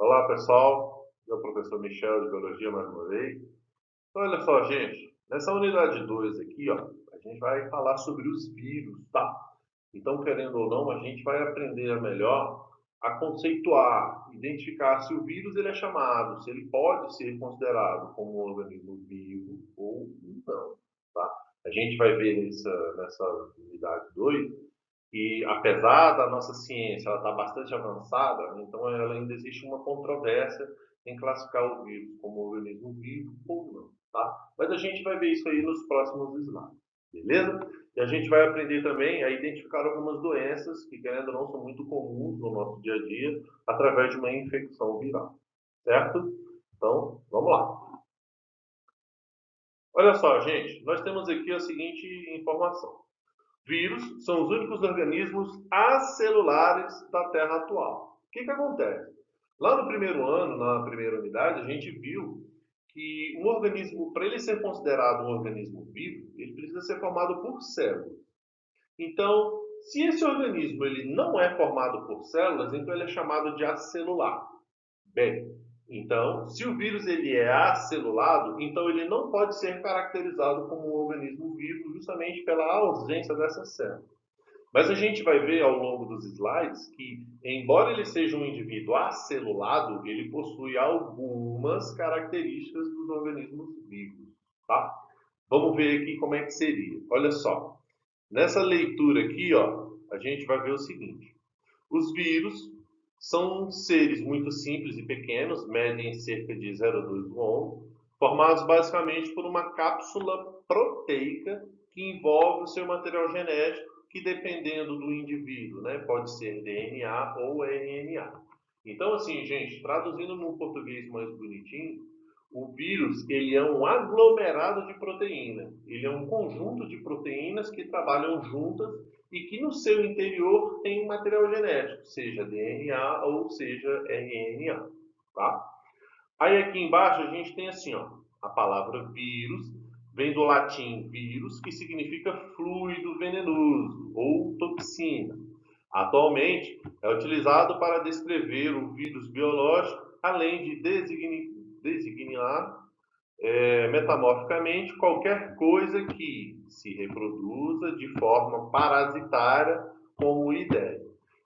Olá, pessoal. Eu sou o professor Michel de Biologia mais uma vez. Então, olha só, gente. Nessa unidade 2 aqui, ó, a gente vai falar sobre os vírus, tá? Então, querendo ou não, a gente vai aprender a melhor a conceituar, identificar se o vírus ele é chamado, se ele pode ser considerado como um organismo vivo ou não, tá? A gente vai ver nessa unidade 2 e apesar da nossa ciência ela estar bastante avançada, então ela ainda existe uma controvérsia em classificar o vírus como organismo vivo ou não, tá? Mas a gente vai ver isso aí nos próximos slides, beleza? E a gente vai aprender também a identificar algumas doenças que, querendo ou não, são muito comuns no nosso dia a dia através de uma infecção viral, certo? Então, vamos lá. Olha só, gente, nós temos aqui a seguinte informação. Vírus são os únicos organismos acelulares da Terra atual. O que acontece? Lá no primeiro ano, na primeira unidade, a gente viu que um organismo, para ele ser considerado um organismo vivo, ele precisa ser formado por células. Então, se esse organismo ele não é formado por células, então ele é chamado de acelular. Bem, então, se o vírus ele é acelulado, então ele não pode ser caracterizado como um organismo vivo justamente pela ausência dessas células. Mas a gente vai ver ao longo dos slides que, embora ele seja um indivíduo acelulado, ele possui algumas características dos organismos vivos, tá? Vamos ver aqui como é que seria. Olha só, nessa leitura aqui, ó, a gente vai ver o seguinte. Os vírus são seres muito simples e pequenos, medem cerca de 0,2 ohm, formados basicamente por uma cápsula proteica que envolve o seu material genético, que dependendo do indivíduo, né, pode ser DNA ou RNA. Então, assim, gente, traduzindo no português mais bonitinho, o vírus ele é um aglomerado de proteína. Ele é um conjunto de proteínas que trabalham juntas e que no seu interior tem um material genético, seja DNA ou seja RNA, tá? Aí aqui embaixo a gente tem assim, ó, a palavra vírus vem do latim vírus, que significa fluido venenoso ou toxina. Atualmente é utilizado para descrever o vírus biológico, além de designar metamorficamente qualquer coisa que se reproduza de forma parasitária como ideia.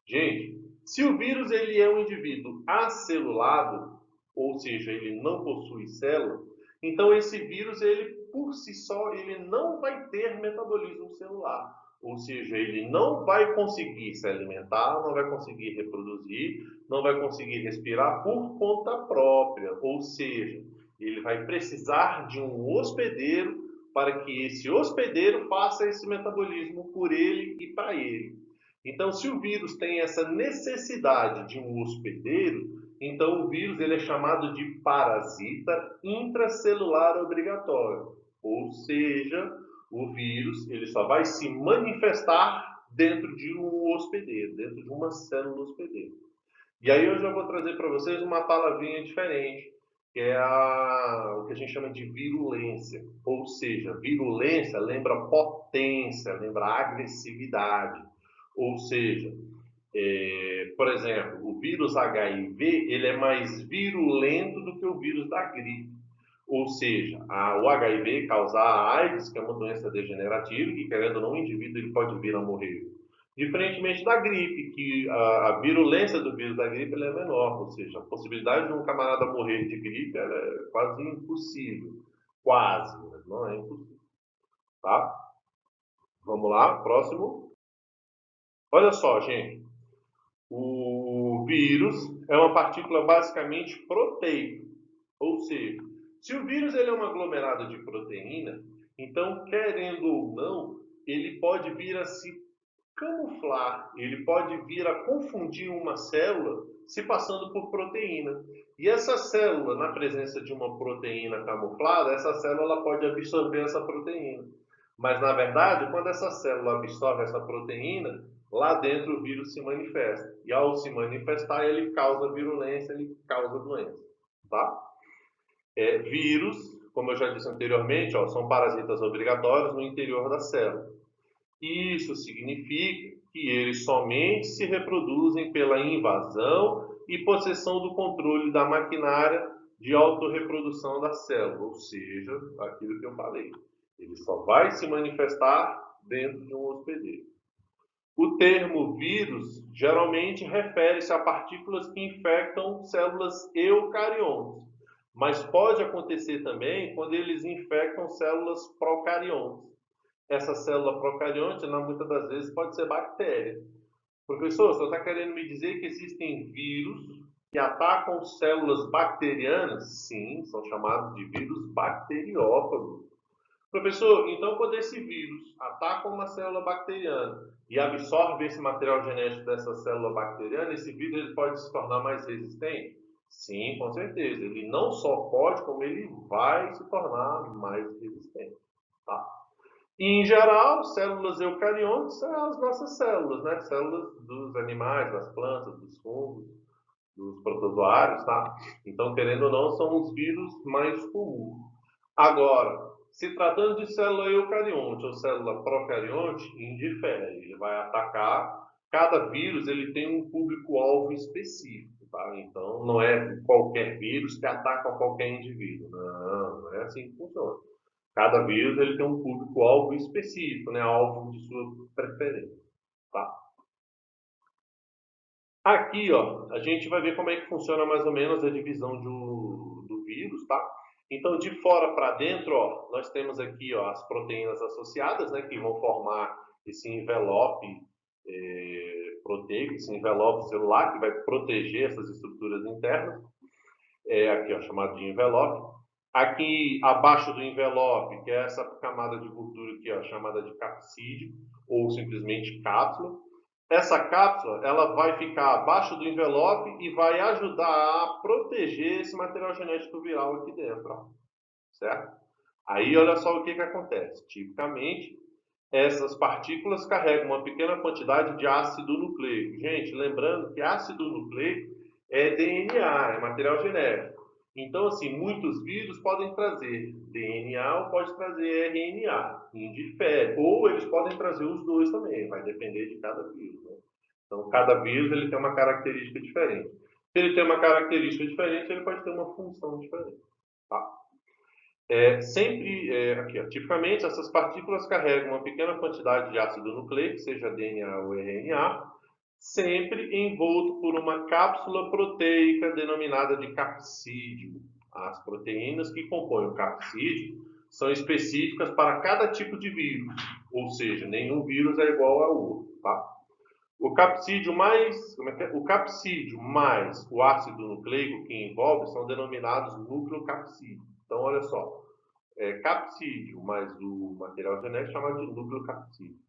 Gente, se o vírus ele é um indivíduo acelulado, ou seja, ele não possui célula, então esse vírus ele por si só ele não vai ter metabolismo celular. Ou seja, ele não vai conseguir se alimentar, não vai conseguir reproduzir, não vai conseguir respirar por conta própria. Ou seja, ele vai precisar de um hospedeiro para que esse hospedeiro faça esse metabolismo por ele e para ele. Então, se o vírus tem essa necessidade de um hospedeiro, então o vírus ele é chamado de parasita intracelular obrigatório. Ou seja, o vírus ele só vai se manifestar dentro de um hospedeiro, dentro de uma célula hospedeira. E aí eu já vou trazer para vocês uma palavrinha diferente, que é o que a gente chama de virulência. Ou seja, virulência lembra potência, lembra agressividade. Ou seja, por exemplo, o vírus HIV ele é mais virulento do que o vírus da gripe. Ou seja, o HIV causa a AIDS, que é uma doença degenerativa, que querendo ou não, o indivíduo ele pode vir a morrer. Diferentemente da gripe, que a virulência do vírus da gripe é menor, ou seja, a possibilidade de um camarada morrer de gripe é quase impossível. Quase, mas não é impossível. Tá? Vamos lá, próximo. Olha só, gente. O vírus é uma partícula basicamente proteica, ou seja, se o vírus ele é um aglomerado de proteína, então, querendo ou não, ele pode vir a se camuflar, ele pode vir a confundir uma célula se passando por proteína. E essa célula, na presença de uma proteína camuflada, essa célula pode absorver essa proteína. Mas, na verdade, quando essa célula absorve essa proteína, lá dentro o vírus se manifesta. E ao se manifestar, ele causa virulência, ele causa doença. Tá? Vírus, como eu já disse anteriormente, ó, são parasitas obrigatórios no interior da célula. Isso significa que eles somente se reproduzem pela invasão e possessão do controle da maquinária de autorreprodução da célula, ou seja, aquilo que eu falei. Ele só vai se manifestar dentro de um hospedeiro. O termo vírus geralmente refere-se a partículas que infectam células eucariontes, mas pode acontecer também quando eles infectam células procariontes. Essa célula procarionte, muitas das vezes, pode ser bactéria. Professor, você está querendo me dizer que existem vírus que atacam células bacterianas? Sim, são chamados de vírus bacteriófagos. Professor, então quando esse vírus ataca uma célula bacteriana e absorve esse material genético dessa célula bacteriana, esse vírus ele pode se tornar mais resistente? Sim, com certeza. Ele não só pode, como ele vai se tornar mais resistente. Tá? E, em geral, células eucariontes são as nossas células, né? Células dos animais, das plantas, dos fungos, dos protozoários, tá? Então, querendo ou não, são os vírus mais comuns. Agora, se tratando de célula eucarionte ou célula procarionte, indifere. Ele vai atacar, cada vírus ele tem um público-alvo específico, tá? Então, não é qualquer vírus que ataca qualquer indivíduo. Não é assim que funciona. Cada vírus ele tem um público-alvo específico, né? Alvo de sua preferência, tá? Aqui, ó, a gente vai ver como é que funciona mais ou menos a divisão do vírus, tá? Então, de fora para dentro, ó, nós temos aqui, ó, as proteínas associadas, né, que vão formar esse envelope proteico, esse envelope celular que vai proteger essas estruturas internas. Aqui, ó, chamado de envelope. Aqui abaixo do envelope, que é essa camada de gordura aqui, ó, chamada de capsídeo, ou simplesmente cápsula. Essa cápsula ela vai ficar abaixo do envelope e vai ajudar a proteger esse material genético viral aqui dentro, ó, certo? Aí olha só o que acontece. Tipicamente, essas partículas carregam uma pequena quantidade de ácido nucleico. Gente, lembrando que ácido nucleico é DNA, é material genético. Então, assim, muitos vírus podem trazer DNA ou pode trazer RNA, indifere. Ou eles podem trazer os dois também, vai depender de cada vírus, né? Então, cada vírus ele tem uma característica diferente. Se ele tem uma característica diferente, ele pode ter uma função diferente, tá? Aqui, ó, tipicamente, essas partículas carregam uma pequena quantidade de ácido nucleico, seja DNA ou RNA, sempre envolto por uma cápsula proteica denominada de capsídeo. As proteínas que compõem o capsídeo são específicas para cada tipo de vírus, ou seja, nenhum vírus é igual ao outro, tá? O capsídeo mais o ácido nucleico que envolve são denominados nucleocapsídeo. Então, olha só, capsídeo mais o material genético chamado de nucleocapsídeo.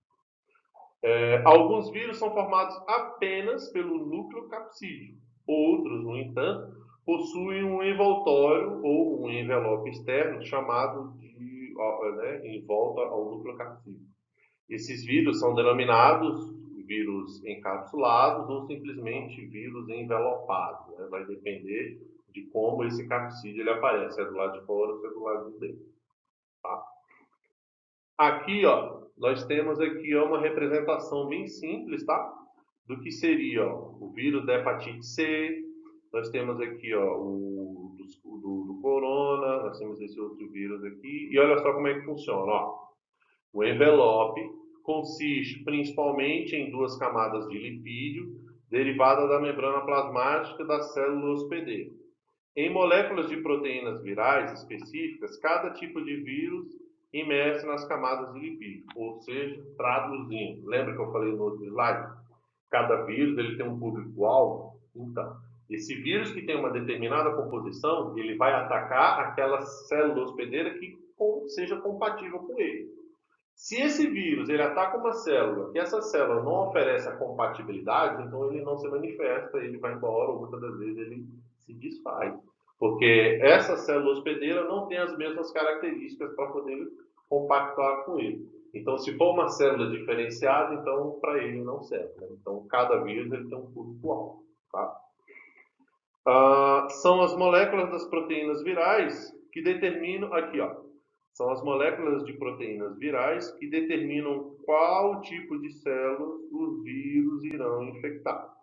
Alguns vírus são formados apenas pelo nucleocapsídeo. Outros, no entanto, possuem um envoltório ou um envelope externo chamado de, em volta ao nucleocapsídeo. Esses vírus são denominados vírus encapsulados ou simplesmente vírus envelopados, né? Vai depender de como esse capsídeo ele aparece, se é do lado de fora ou se é do lado de dentro. Tá? Aqui, ó, nós temos aqui ó, uma representação bem simples, tá? Do que seria ó, o vírus da hepatite C. Nós temos aqui ó, o do corona, nós temos esse outro vírus aqui. E olha só como é que funciona. Ó. O envelope consiste principalmente em duas camadas de lipídio derivada da membrana plasmática da célula hospedeira. Em moléculas de proteínas virais específicas, cada tipo de vírus imerse nas camadas de lipídio, ou seja, traduzindo. Lembra que eu falei no outro slide? Cada vírus ele tem um público-alvo. Então, esse vírus que tem uma determinada composição, ele vai atacar aquela célula hospedeira que seja compatível com ele. Se esse vírus ele ataca uma célula e essa célula não oferece a compatibilidade, então ele não se manifesta, ele vai embora ou muitas das vezes ele se desfaz. Porque essa célula hospedeira não tem as mesmas características para poder compactuar com ele. Então, se for uma célula diferenciada, então para ele não serve. Né? Então, cada vírus ele tem um público-alvo. Tá? São as moléculas das proteínas virais que determinam, aqui ó, são as moléculas de proteínas virais que determinam qual tipo de células os vírus irão infectar.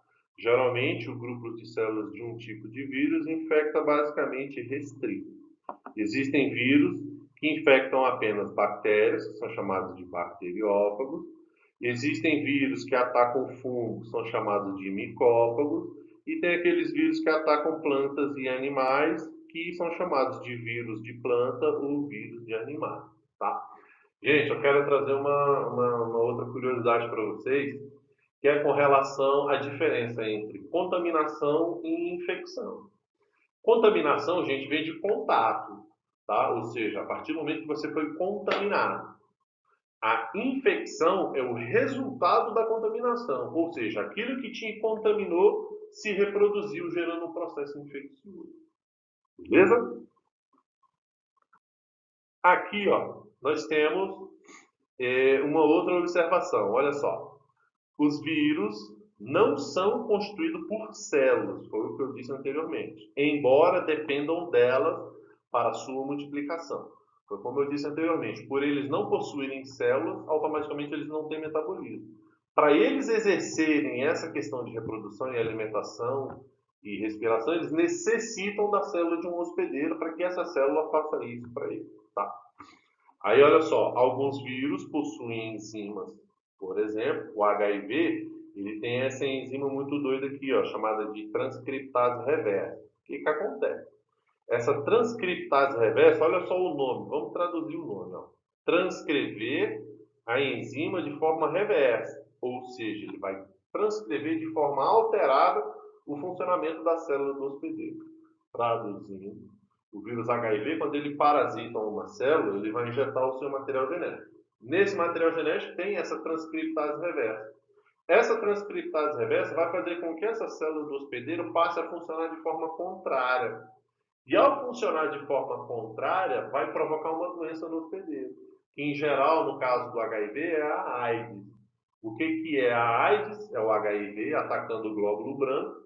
Geralmente, o grupo de células de um tipo de vírus infecta basicamente restrito. Existem vírus que infectam apenas bactérias, que são chamados de bacteriófagos. Existem vírus que atacam fungos, são chamados de micófagos. E tem aqueles vírus que atacam plantas e animais, que são chamados de vírus de planta ou vírus de animais. Tá? Gente, eu quero trazer uma outra curiosidade para vocês, que é com relação à diferença entre contaminação e infecção. Contaminação, gente, vem de contato, tá? Ou seja, a partir do momento que você foi contaminado. A infecção é o resultado da contaminação, ou seja, aquilo que te contaminou se reproduziu gerando um processo infeccioso. Beleza? Aqui, ó, nós temos uma outra observação. Olha só. Os vírus não são constituídos por células, foi o que eu disse anteriormente, embora dependam delas para sua multiplicação. Foi como eu disse anteriormente, por eles não possuírem células, automaticamente eles não têm metabolismo. Para eles exercerem essa questão de reprodução e alimentação e respiração, eles necessitam da célula de um hospedeiro para que essa célula faça isso para eles. Tá? Aí olha só, alguns vírus possuem enzimas. Por exemplo, o HIV, ele tem essa enzima muito doida aqui, ó, chamada de transcriptase reversa. O que acontece? Essa transcriptase reversa, olha só o nome, vamos traduzir o nome. Ó. Transcrever a enzima de forma reversa, ou seja, ele vai transcrever de forma alterada o funcionamento da célula do hospedeiro. Traduzindo, o vírus HIV, quando ele parasita uma célula, ele vai injetar o seu material genético. Nesse material genético tem essa transcriptase reversa. Essa transcriptase reversa vai fazer com que essa célula do hospedeiro passe a funcionar de forma contrária. E ao funcionar de forma contrária, vai provocar uma doença no hospedeiro, que em geral, no caso do HIV, é a AIDS. O que é a AIDS? É o HIV atacando o glóbulo branco.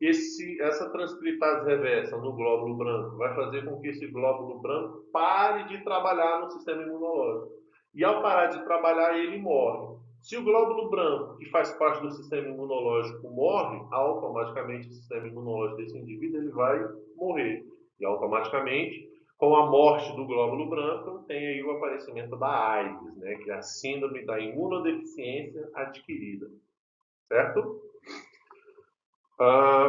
Essa transcriptase reversa no glóbulo branco vai fazer com que esse glóbulo branco pare de trabalhar no sistema imunológico. E ao parar de trabalhar, ele morre. Se o glóbulo branco, que faz parte do sistema imunológico, morre, automaticamente o sistema imunológico desse indivíduo ele vai morrer. E automaticamente, com a morte do glóbulo branco, tem aí o aparecimento da AIDS, né, que é a síndrome da imunodeficiência adquirida. Certo?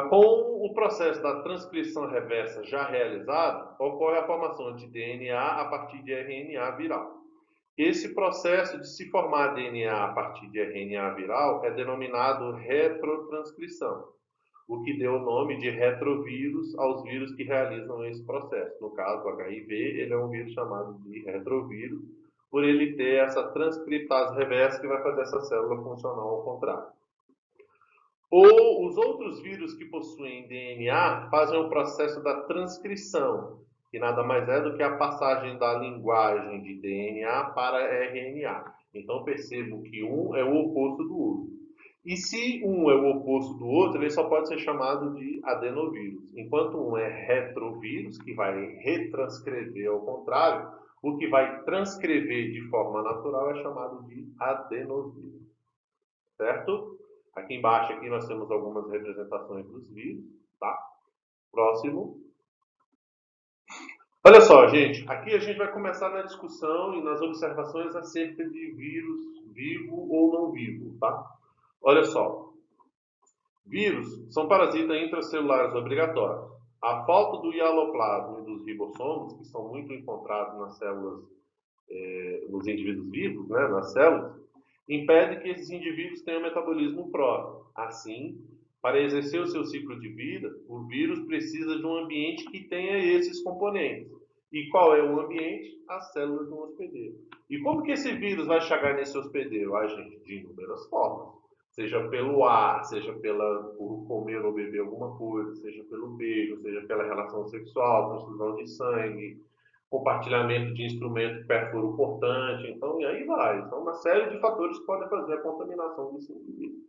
Com o processo da transcrição reversa já realizado, ocorre a formação de DNA a partir de RNA viral. Esse processo de se formar DNA a partir de RNA viral é denominado retrotranscrição, o que deu o nome de retrovírus aos vírus que realizam esse processo. No caso, o HIV, ele é um vírus chamado de retrovírus, por ele ter essa transcriptase reversa que vai fazer essa célula funcionar ao contrário. Ou os outros vírus que possuem DNA fazem o processo da transcrição, que nada mais é do que a passagem da linguagem de DNA para RNA. Então percebam que um é o oposto do outro. E se um é o oposto do outro, ele só pode ser chamado de adenovírus. Enquanto um é retrovírus, que vai retranscrever ao contrário, o que vai transcrever de forma natural é chamado de adenovírus. Certo? Aqui embaixo aqui nós temos algumas representações dos vírus, tá? Próximo. Olha só, gente, aqui a gente vai começar na discussão e nas observações acerca de vírus vivo ou não vivo, tá? Olha só, vírus são parasitas intracelulares obrigatórios. A falta do hialoplasma e dos ribossomos, que são muito encontrados nas células, nos indivíduos vivos, né, nas células, impede que esses indivíduos tenham metabolismo próprio. Assim, para exercer o seu ciclo de vida, o vírus precisa de um ambiente que tenha esses componentes. E qual é o ambiente? As células do hospedeiro. E como que esse vírus vai chegar nesse hospedeiro? Gente, de inúmeras formas. Seja pelo ar, seja por comer ou beber alguma coisa, seja pelo beijo, seja pela relação sexual, transfusão de sangue, compartilhamento de instrumento que perfura o portante, então, e aí vai. São uma série de fatores que podem fazer a contaminação desse indivíduo.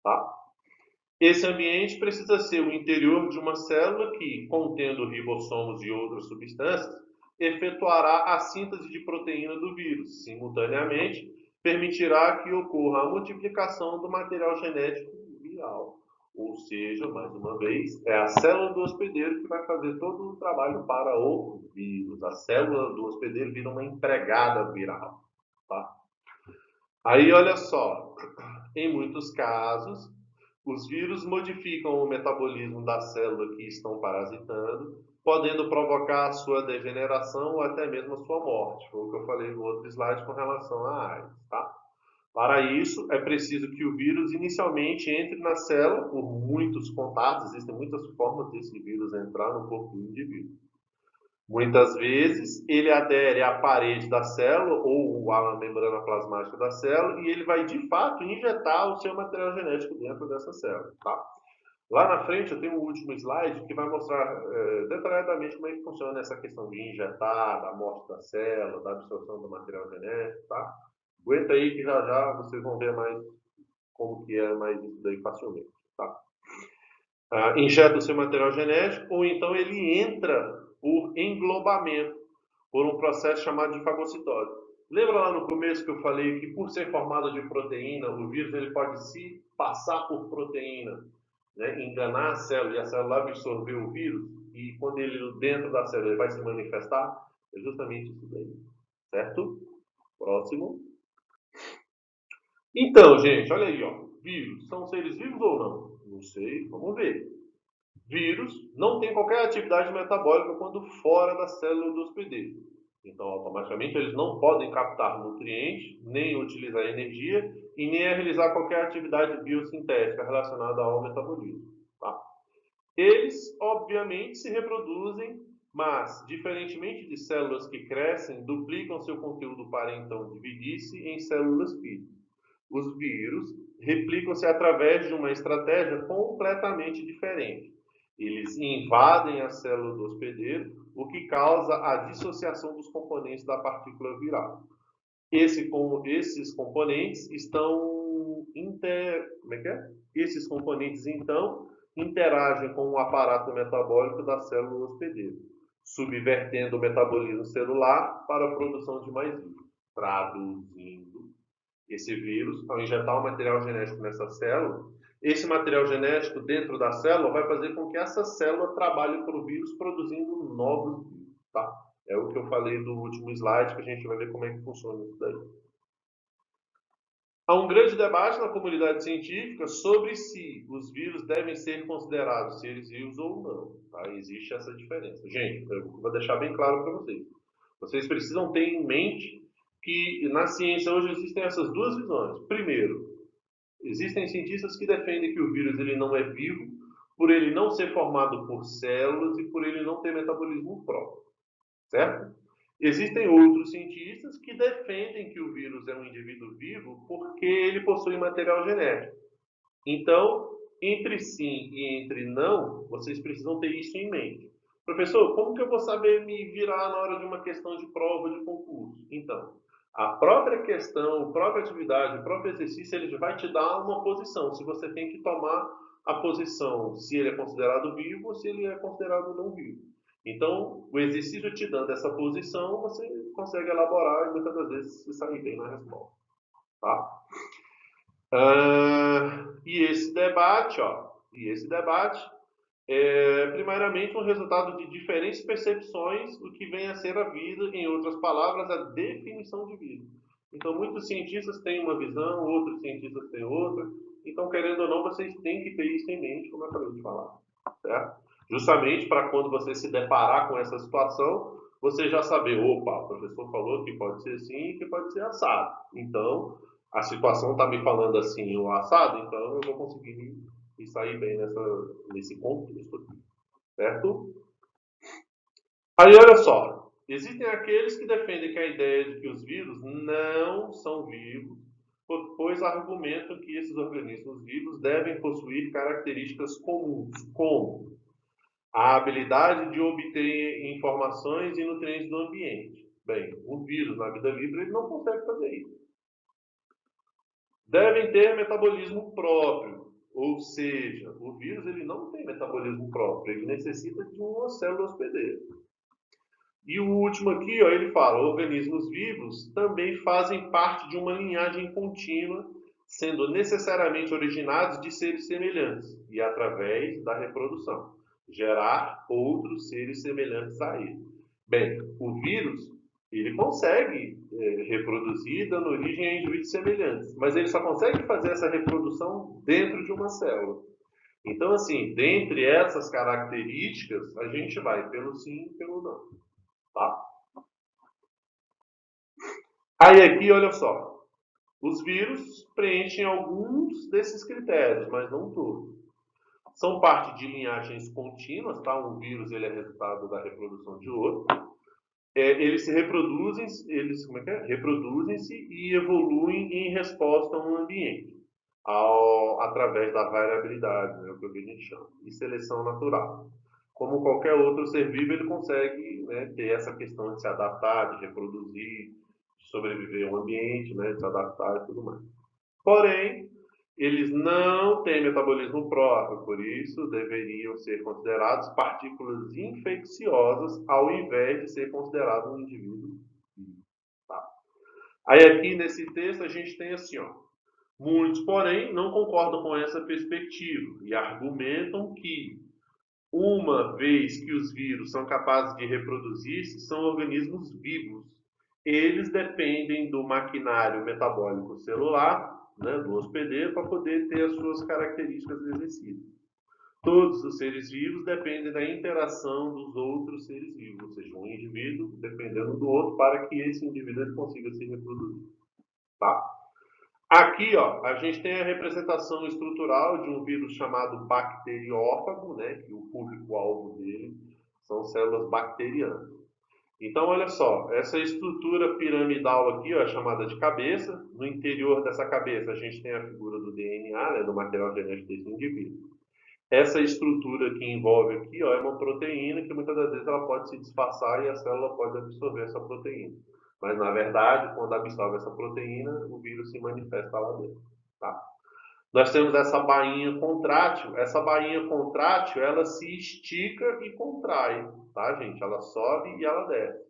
Tá? Esse ambiente precisa ser o interior de uma célula que, contendo ribossomos e outras substâncias, efetuará a síntese de proteína do vírus. Simultaneamente, permitirá que ocorra a multiplicação do material genético viral. Ou seja, mais uma vez, é a célula do hospedeiro que vai fazer todo o trabalho para o vírus. A célula do hospedeiro vira uma empregada viral. Tá? Aí, olha só, em muitos casos, os vírus modificam o metabolismo da célula que estão parasitando, podendo provocar a sua degeneração ou até mesmo a sua morte. Foi o que eu falei no outro slide com relação à AIDS. Tá? Para isso, é preciso que o vírus inicialmente entre na célula por muitos contatos. Existem muitas formas desse vírus entrar no corpo do indivíduo. Muitas vezes, ele adere à parede da célula ou à membrana plasmática da célula e ele vai, de fato, injetar o seu material genético dentro dessa célula. Tá? Lá na frente, eu tenho um último slide que vai mostrar detalhadamente como é que funciona essa questão de injetar, da morte da célula, da absorção do material genético. Tá? Aguenta aí que já já vocês vão ver mais como que é mais isso daí facilmente. Tá? Injeta o seu material genético ou então ele entra por englobamento, por um processo chamado de fagocitose. Lembra lá no começo que eu falei que por ser formado de proteína, o vírus ele pode se passar por proteína, né, enganar a célula e a célula absorver o vírus e quando ele dentro da célula ele vai se manifestar? É justamente isso daí, certo? Próximo. Então, gente, olha aí, ó. Vírus são seres vivos ou não? Não sei, vamos ver. Vírus não tem qualquer atividade metabólica quando fora da célula do hospedeiro. Então, automaticamente, eles não podem captar nutrientes, nem utilizar energia e nem realizar qualquer atividade biosintética relacionada ao metabolismo. Tá? Eles, obviamente, se reproduzem, mas, diferentemente de células que crescem, duplicam seu conteúdo para então dividir-se em células filhas. Os vírus replicam-se através de uma estratégia completamente diferente. Eles invadem a célula do hospedeiro, o que causa a dissociação dos componentes da partícula viral. Esses componentes estão como é que é? Esses componentes, então, interagem com o aparato metabólico da célula hospedeira, subvertendo o metabolismo celular para a produção de mais vírus. Traduzindo, esse vírus, ao injetar um material genético nessa célula, esse material genético dentro da célula vai fazer com que essa célula trabalhe para o vírus produzindo novos vírus. Tá? É o que eu falei no último slide, que a gente vai ver como é que funciona isso daí. Há um grande debate na comunidade científica sobre se os vírus devem ser considerados seres vivos ou não. Tá? Existe essa diferença. Gente, eu vou deixar bem claro para vocês. Vocês precisam ter em mente que na ciência hoje existem essas duas visões. Primeiro, existem cientistas que defendem que o vírus ele não é vivo por ele não ser formado por células e por ele não ter metabolismo próprio, certo? Existem outros cientistas que defendem que o vírus é um indivíduo vivo porque ele possui material genético. Então, entre sim e entre não, vocês precisam ter isso em mente. Professor, como que eu vou saber me virar na hora de uma questão de prova de concurso? Então, a própria questão, a própria atividade, o próprio exercício, ele vai te dar uma posição. Se você tem que tomar a posição, se ele é considerado vivo ou se ele é considerado não vivo. Então, o exercício te dando essa posição, você consegue elaborar e muitas das vezes se sair bem na resposta. Tá? E esse debate é primeiramente um resultado de diferentes percepções do que vem a ser a vida, em outras palavras, a definição de vida. Então, muitos cientistas têm uma visão, outros cientistas têm outra. Então, querendo ou não, vocês têm que ter isso em mente, como eu acabei de falar. Certo? Justamente para quando você se deparar com essa situação, você já saber, opa, o professor falou que pode ser assim e que pode ser assado. Então, a situação está me falando assim, o assado, então eu vou conseguir me sair bem nesse contexto aqui, certo? Aí, olha só, existem aqueles que defendem que a ideia de que os vírus não são vivos, pois argumentam que esses organismos vivos devem possuir características comuns, como a habilidade de obter informações e nutrientes do ambiente. Bem, o vírus na vida livre ele não consegue fazer isso. Devem ter metabolismo próprio, ou seja, o vírus ele não tem metabolismo próprio, ele necessita de uma célula hospedeira. E o último aqui, ó, ele fala, organismos vivos também fazem parte de uma linhagem contínua, sendo necessariamente originados de seres semelhantes e através da reprodução, gerar outros seres semelhantes a ele. Bem, o vírus, ele consegue reproduzir dando origem a indivíduos semelhantes, mas ele só consegue fazer essa reprodução dentro de uma célula. Então, assim, dentre essas características, a gente vai pelo sim e pelo não. Tá? Aí aqui, olha só, os vírus preenchem alguns desses critérios, mas não todos. São parte de linhagens contínuas, tá? Um vírus ele é resultado da reprodução de outro. Eles se reproduzem, reproduzem-se e evoluem em resposta a um ambiente, através da variabilidade, né, o que a gente chama, e seleção natural. Como qualquer outro ser vivo, ele consegue, né, ter essa questão de se adaptar, de reproduzir, de sobreviver ao ambiente, né, de se adaptar e tudo mais. Porém, eles não têm metabolismo próprio, por isso deveriam ser considerados partículas infecciosas ao invés de ser considerado um indivíduo vivo. Tá? Aí aqui nesse texto a gente tem assim, ó, muitos, porém, não concordam com essa perspectiva e argumentam que, uma vez que os vírus são capazes de reproduzir-se, são organismos vivos. Eles dependem do maquinário metabólico celular, né, do hospedeiro, para poder ter as suas características exercidas. Todos os seres vivos dependem da interação dos outros seres vivos, ou seja, um indivíduo dependendo do outro para que esse indivíduo consiga se reproduzir. Tá? Aqui, ó, a gente tem a representação estrutural de um vírus chamado bacteriófago, né, que o público-alvo dele são células bacterianas. Então, olha só, essa estrutura piramidal aqui, ó, é chamada de cabeça. No interior dessa cabeça, a gente tem a figura do DNA, né, do material genético desse indivíduo. Essa estrutura que envolve aqui, ó, é uma proteína que muitas das vezes ela pode se disfarçar e a célula pode absorver essa proteína. Mas, na verdade, quando absorve essa proteína, o vírus se manifesta lá dentro. Tá? Nós temos essa bainha contrátil. Essa bainha contrátil, ela se estica e contrai, tá, gente? Ela sobe e ela desce.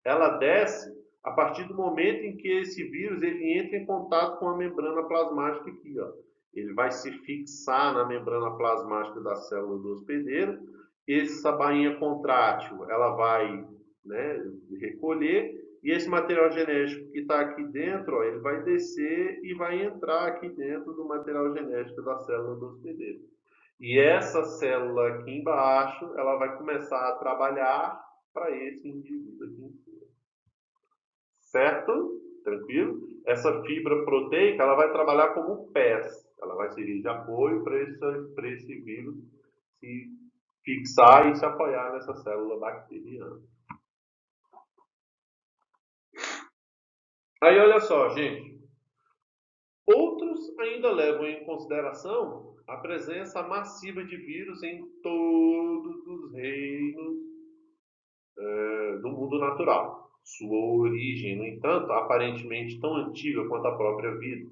Ela desce a partir do momento em que esse vírus ele entra em contato com a membrana plasmática aqui, ó. Ele vai se fixar na membrana plasmática da célula do hospedeiro. Essa bainha contrátil, ela vai, né, recolher, e esse material genético que está aqui dentro, ó, ele vai descer e vai entrar aqui dentro do material genético da célula do hospedeiro. E essa célula aqui embaixo, ela vai começar a trabalhar para esse indivíduo aqui em cima. Certo? Tranquilo? Essa fibra proteica, ela vai trabalhar como pés. Ela vai servir de apoio para esse vírus se fixar e se apoiar nessa célula bacteriana. Aí, olha só, gente. Outros ainda levam em consideração a presença massiva de vírus em todos os reinos do mundo natural. Sua origem, no entanto, aparentemente tão antiga quanto a própria vida.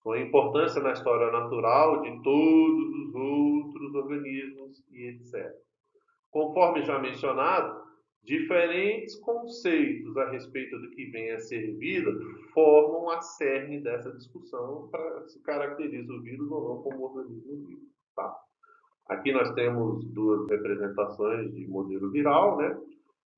Com a importância na história natural de todos os outros organismos e etc. Conforme já mencionado, diferentes conceitos a respeito do que vem a ser vida formam a cerne dessa discussão para se caracteriza o vírus ou não como organismo vivo. Tá? Aqui nós temos duas representações de modelo viral, né?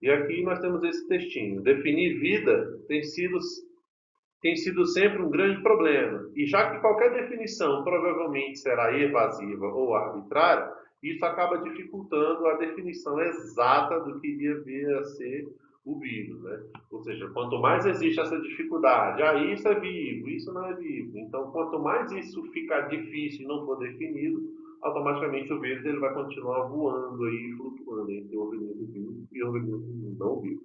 E aqui nós temos esse textinho. Definir vida tem sido sempre um grande problema. E já que qualquer definição provavelmente será evasiva ou arbitrária, isso acaba dificultando a definição exata do que iria vir a ser o vírus. Né? Ou seja, quanto mais existe essa dificuldade, isso é vivo, isso não é vivo. Então, quanto mais isso ficar difícil e não for definido, automaticamente o vírus ele vai continuar voando aí, flutuando entre organismo vivo e organismo não vivo.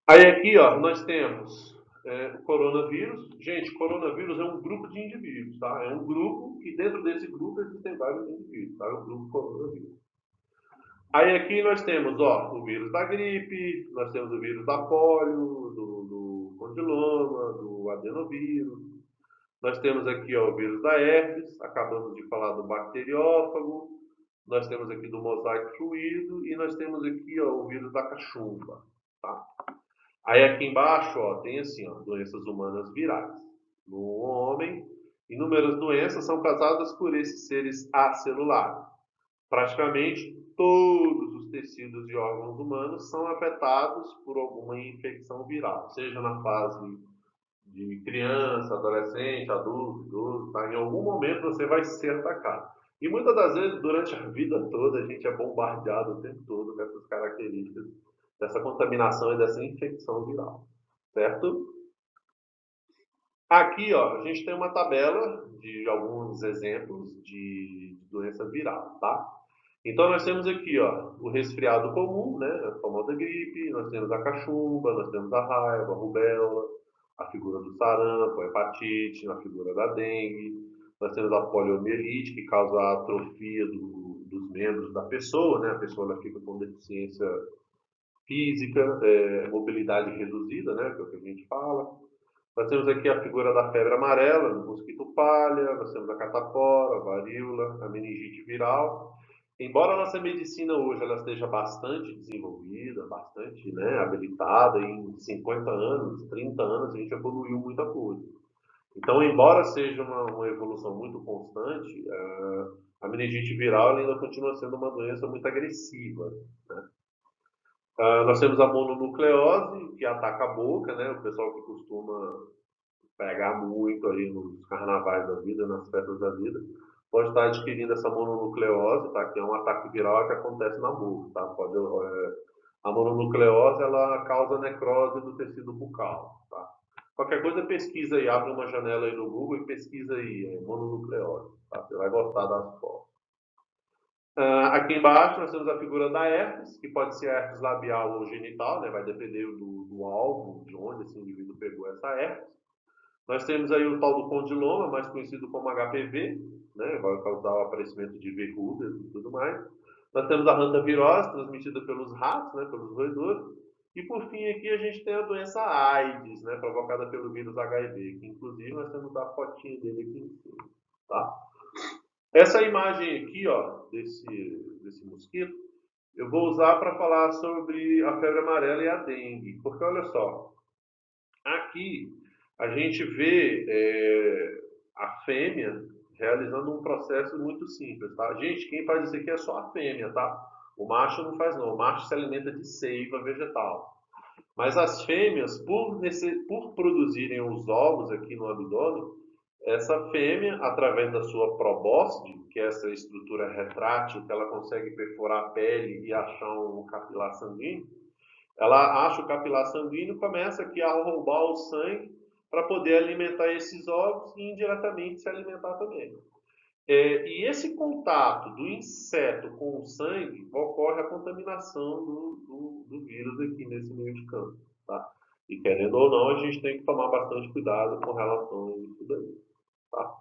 Aí aqui, ó, nós temos o coronavírus. Gente, coronavírus é um grupo de indivíduos, tá? É um grupo e dentro desse grupo existem vários indivíduos, tá? É o grupo coronavírus. Aí aqui nós temos, ó, o vírus da gripe, nós temos o vírus da polio, do condiloma, do adenovírus. Nós temos aqui, ó, o vírus da herpes, acabamos de falar do bacteriófago. Nós temos aqui do mosaico fluido e nós temos aqui, ó, o vírus da cachumba, tá? Aí aqui embaixo, ó, tem assim, ó, doenças humanas virais. No homem, inúmeras doenças são causadas por esses seres acelulares. Praticamente todos os tecidos e órgãos humanos são afetados por alguma infecção viral, seja na fase de criança, adolescente, adulto, idoso, tá? Em algum momento você vai ser atacado. E muitas das vezes, durante a vida toda, a gente é bombardeado o tempo todo com essas características dessa contaminação e dessa infecção viral, certo? Aqui, ó, a gente tem uma tabela de alguns exemplos de doença viral, tá? Então, nós temos aqui, ó, o resfriado comum, né, a famosa gripe, nós temos a cachumba, nós temos a raiva, a rubéola, a figura do sarampo, a hepatite, a figura da dengue, nós temos a poliomielite, que causa a atrofia dos membros da pessoa, né, a pessoa ela fica com deficiência física, mobilidade reduzida, né, que é o que a gente fala. Nós temos aqui a figura da febre amarela, do mosquito palha, nós temos a catapora, a varíola, a meningite viral. Embora a nossa medicina hoje ela esteja bastante desenvolvida, bastante, né, habilitada, em 50 anos, 30 anos, a gente evoluiu muita coisa. Então, embora seja uma evolução muito constante, a meningite viral ainda continua sendo uma doença muito agressiva, né? Nós temos a mononucleose, que ataca a boca, né? O pessoal que costuma pegar muito aí nos carnavais da vida, nas festas da vida, pode estar adquirindo essa mononucleose, tá? Que é um ataque viral que acontece na boca, tá? A mononucleose, ela causa necrose do tecido bucal, tá? Qualquer coisa pesquisa aí, abre uma janela aí no Google e pesquisa aí, mononucleose, tá? Você vai gostar das fotos. Aqui embaixo nós temos a figura da herpes, que pode ser herpes labial ou genital, né? Vai depender do alvo, de onde esse indivíduo pegou essa herpes. Nós temos aí o tal do condiloma, mais conhecido como HPV, né? Vai causar o aparecimento de verrugas e tudo mais. Nós temos a hantavirose, transmitida pelos ratos, né? Pelos roedores. E por fim aqui a gente tem a doença AIDS, né? Provocada pelo vírus HIV, que inclusive nós temos a fotinha dele aqui em cima, tá? Essa imagem aqui, ó, desse mosquito, eu vou usar para falar sobre a febre amarela e a dengue, porque olha só, aqui a gente vê a fêmea realizando um processo muito simples, tá? Gente, quem faz isso aqui é só a fêmea, tá? O macho não faz não, o macho se alimenta de seiva vegetal. Mas as fêmeas, por produzirem os ovos aqui no abdômen, essa fêmea, através da sua probóscide, que é essa estrutura retrátil, que ela consegue perfurar a pele e achar um capilar sanguíneo, ela acha o capilar sanguíneo e começa aqui a roubar o sangue para poder alimentar esses ovos e indiretamente se alimentar também. E esse contato do inseto com o sangue ocorre a contaminação do vírus aqui nesse meio de campo, tá? E querendo ou não, a gente tem que tomar bastante cuidado com relação a isso daí, tá?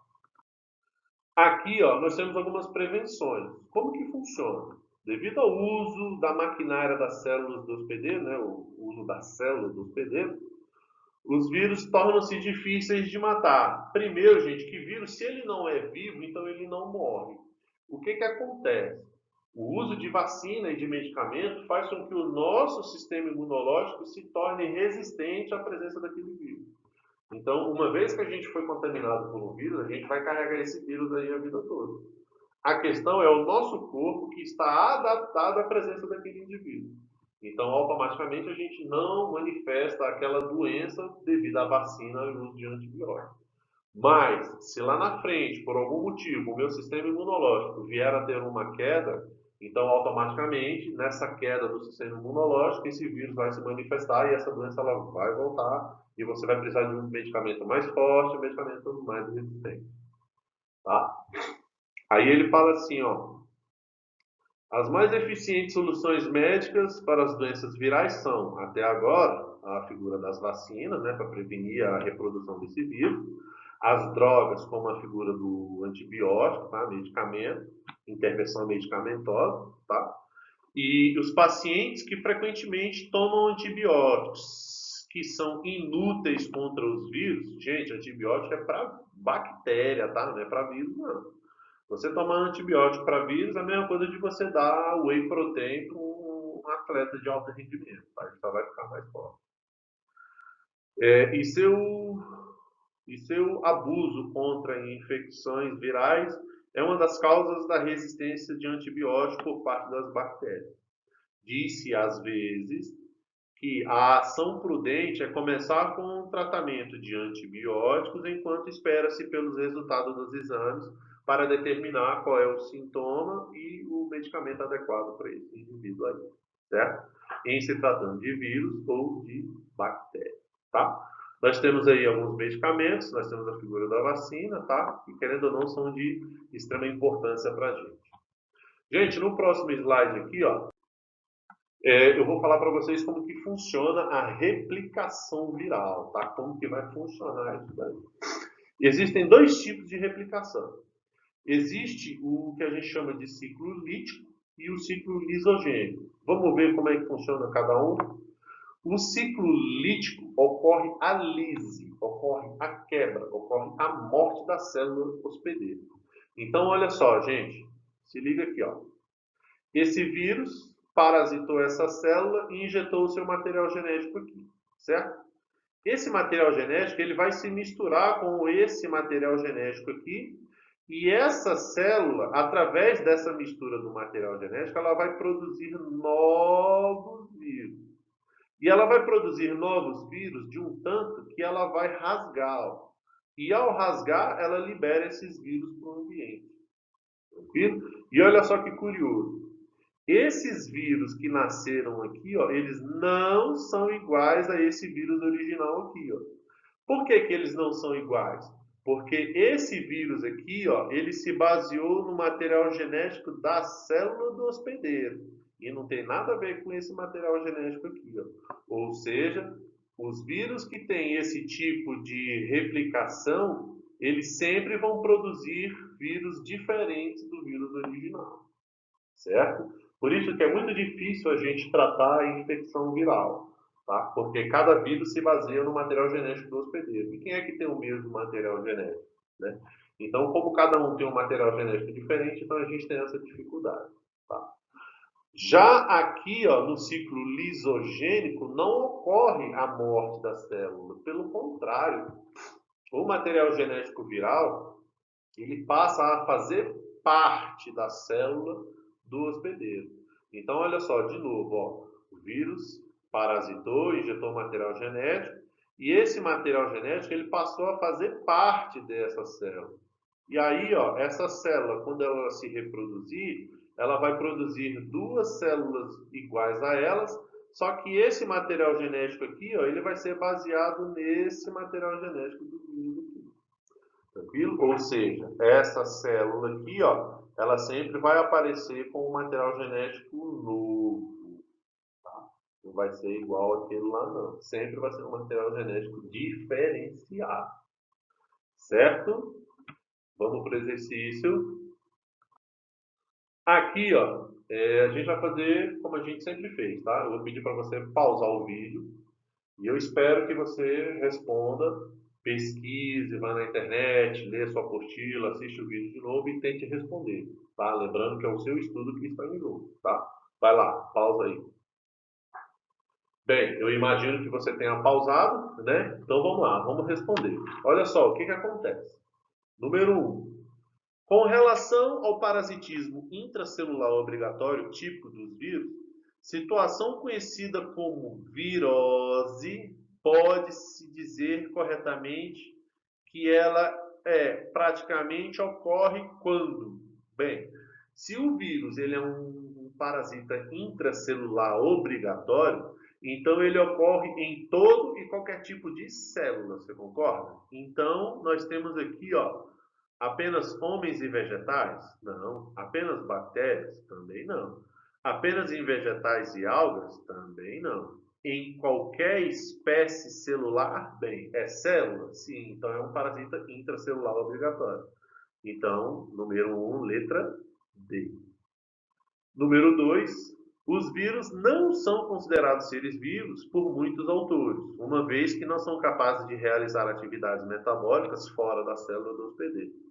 Aqui, ó, nós temos algumas prevenções. Como que funciona? Devido ao uso da maquinária das células do hospedeiro, né, o uso das células do hospedeiro, os vírus tornam-se difíceis de matar. Primeiro, gente, que vírus, se ele não é vivo, então ele não morre. O que que acontece? O uso de vacina e de medicamento faz com que o nosso sistema imunológico se torne resistente à presença daquele vírus. Então, uma vez que a gente foi contaminado por um vírus, a gente vai carregar esse vírus aí a vida toda. A questão é o nosso corpo que está adaptado à presença daquele indivíduo. Então, automaticamente, a gente não manifesta aquela doença devido à vacina e ao uso de antibióticos. Mas, se lá na frente, por algum motivo, o meu sistema imunológico vier a ter uma queda, então, automaticamente, nessa queda do sistema imunológico, esse vírus vai se manifestar e essa doença ela vai voltar e você vai precisar de um medicamento mais forte, um medicamento mais resistente, tá? Aí ele fala assim, ó, as mais eficientes soluções médicas para as doenças virais são, até agora, a figura das vacinas, né, para prevenir a reprodução desse vírus, as drogas, como a figura do antibiótico, tá, medicamento, intervenção medicamentosa, tá, e os pacientes que frequentemente tomam antibióticos, que são inúteis contra os vírus, gente, antibiótico é para bactéria, tá, não é para vírus, não. Você tomar antibiótico para vírus é a mesma coisa de você dar whey protein para um atleta de alto rendimento, tá? Ele só vai ficar mais forte. E seu abuso contra infecções virais é uma das causas da resistência de antibióticos por parte das bactérias. Disse às vezes que a ação prudente é começar com um tratamento de antibióticos enquanto espera-se pelos resultados dos exames para determinar qual é o sintoma e o medicamento adequado para esse indivíduo aí, certo? Em se tratando de vírus ou de bactéria, tá? Nós temos aí alguns medicamentos, nós temos a figura da vacina, tá? E querendo ou não, são de extrema importância para a gente. Gente, no próximo slide aqui, ó, eu vou falar para vocês como que funciona a replicação viral, tá? Como que vai funcionar isso daí. Existem dois tipos de replicação. Existe o que a gente chama de ciclo lítico e o ciclo lisogênico. Vamos ver como é que funciona cada um? O ciclo lítico ocorre a lise, ocorre a quebra, ocorre a morte da célula hospedeira. Então, olha só, gente, se liga aqui, ó. Esse vírus parasitou essa célula e injetou o seu material genético aqui, certo? Esse material genético ele vai se misturar com esse material genético aqui e essa célula, através dessa mistura do material genético, ela vai produzir novos vírus. E ela vai produzir novos vírus de um tanto que ela vai rasgar. E ao rasgar, ela libera esses vírus para o ambiente. Tranquilo? E olha só que curioso. Esses vírus que nasceram aqui, ó, eles não são iguais a esse vírus original aqui, ó. Por que que eles não são iguais? Porque esse vírus aqui, ó, ele se baseou no material genético da célula do hospedeiro. E não tem nada a ver com esse material genético aqui, ó. Ou seja, os vírus que têm esse tipo de replicação, eles sempre vão produzir vírus diferentes do vírus original, certo? Por isso que é muito difícil a gente tratar a infecção viral, tá? Porque cada vírus se baseia no material genético do hospedeiro. E quem é que tem o mesmo material genético, né? Então, como cada um tem um material genético diferente, então a gente tem essa dificuldade, tá? Já aqui, ó, no ciclo lisogênico, não ocorre a morte da célula. Pelo contrário, o material genético viral, ele passa a fazer parte da célula do hospedeiro. Então, olha só, de novo, ó, o vírus parasitou, injetou material genético, e esse material genético ele passou a fazer parte dessa célula. E aí, ó, essa célula, quando ela se reproduzir, ela vai produzir duas células iguais a elas, só que esse material genético aqui, ó, ele vai ser baseado nesse material genético do vírus aqui. Tranquilo? Ou seja, essa célula aqui, ó, ela sempre vai aparecer com um material genético novo. Tá? Não vai ser igual aquele lá, não. Sempre vai ser um material genético diferenciado. Certo? Vamos para o exercício. Aqui, ó, a gente vai fazer como a gente sempre fez, tá? Eu vou pedir para você pausar o vídeo e eu espero que você responda, pesquise, vá na internet, lê sua apostila, assiste o vídeo de novo e tente responder, tá? Lembrando que é o seu estudo que está em jogo, tá? Vai lá, pausa aí. Bem, eu imagino que você tenha pausado, né? Então vamos lá, vamos responder. Olha só, o que que acontece? Número 1. Com relação ao parasitismo intracelular obrigatório típico dos vírus, situação conhecida como virose, pode-se dizer corretamente que ela praticamente ocorre quando? Bem, se o vírus ele é um parasita intracelular obrigatório, então ele ocorre em todo e qualquer tipo de célula, você concorda? Então, nós temos aqui, ó, apenas homens e vegetais? Não. Apenas bactérias? Também não. Apenas em vegetais e algas? Também não. Em qualquer espécie celular? Bem, é célula? Sim, então é um parasita intracelular obrigatório. Então, número 1, letra D. Número 2, os vírus não são considerados seres vivos por muitos autores, uma vez que não são capazes de realizar atividades metabólicas fora da célula do hospedeiro.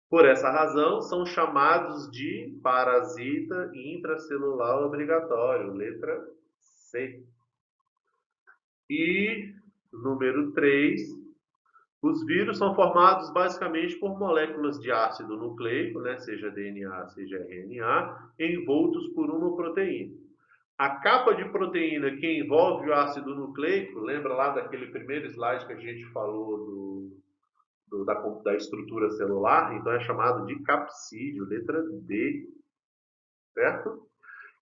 Por essa razão, são chamados de parasita intracelular obrigatório, letra C. E Número 3, os vírus são formados basicamente por moléculas de ácido nucleico, né, seja DNA, seja RNA, envoltos por uma proteína. A capa de proteína que envolve o ácido nucleico, lembra lá daquele primeiro slide que a gente falou da estrutura celular? Então é chamado de capsídeo, letra D, certo?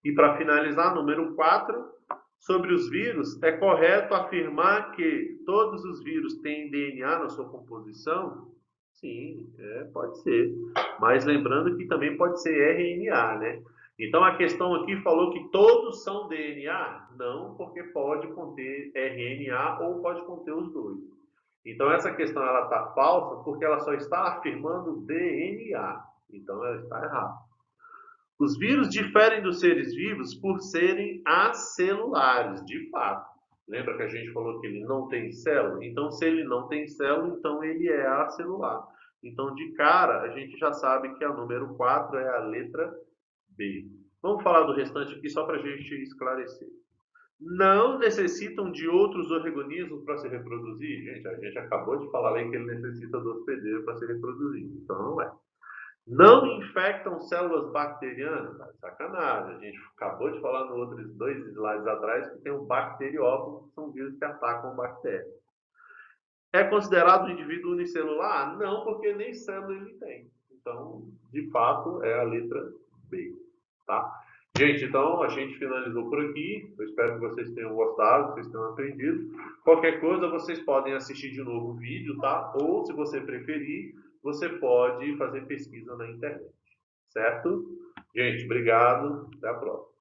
E para finalizar, número 4, sobre os vírus, é correto afirmar que todos os vírus têm DNA na sua composição? Sim, pode ser. Mas lembrando que também pode ser RNA, né? Então a questão aqui falou que todos são DNA? Não, porque pode conter RNA ou pode conter os dois. Então essa questão ela está falsa porque ela só está afirmando DNA. Então ela está errada. Os vírus diferem dos seres vivos por serem acelulares, de fato. Lembra que a gente falou que ele não tem célula? Então, se ele não tem célula, então ele é acelular. Então, de cara, a gente já sabe que a número 4 é a letra B. Vamos falar do restante aqui só para a gente esclarecer. Não necessitam de outros organismos para se reproduzir? Gente, a gente acabou de falar aí que ele necessita do hospedeiro para se reproduzir. Então, não é. Não infectam células bacterianas? Sacanagem. A gente acabou de falar nos outros 2 slides atrás que tem um bacteriófago, que são vírus que atacam bactérias. É considerado um indivíduo unicelular? Não, porque nem célula ele tem. Então, de fato, é a letra B. Tá? Gente, então a gente finalizou por aqui. Eu espero que vocês tenham gostado, que vocês tenham aprendido. Qualquer coisa, vocês podem assistir de novo o vídeo, tá? Ou, se você preferir, você pode fazer pesquisa na internet. Certo? Gente, obrigado. Até a próxima.